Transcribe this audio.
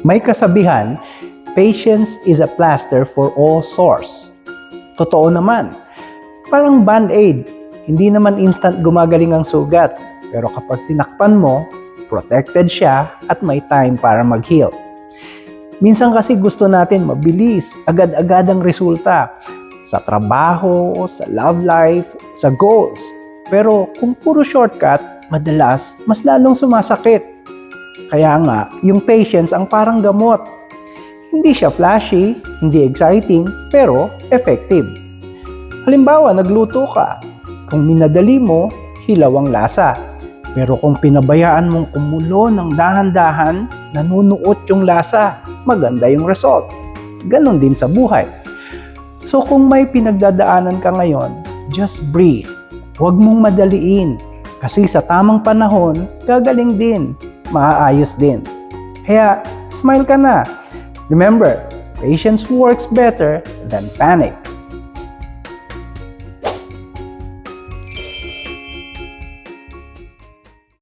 May kasabihan, patience is a plaster for all sores. Totoo naman. Parang band-aid. Hindi naman instant gumagaling ang sugat. Pero kapag tinakpan mo, protected siya at may time para mag-heal. Minsan kasi gusto natin mabilis, agad-agad ang resulta. Sa trabaho, sa love life, sa goals. Pero kung puro shortcut, madalas mas lalong sumasakit. Kaya nga, yung patience ang parang gamot. Hindi siya flashy, hindi exciting, pero effective. Halimbawa, nagluto ka. Kung minadali mo, hilaw ang lasa. Pero kung pinabayaan mong kumulo ng dahan-dahan, nanunuot yung lasa, maganda yung result. Ganon din sa buhay. So kung may pinagdadaanan ka ngayon, just breathe. Huwag mong madaliin. Kasi sa tamang panahon, gagaling din. Maaayos din. Kaya, smile ka na. Remember, patience works better than panic.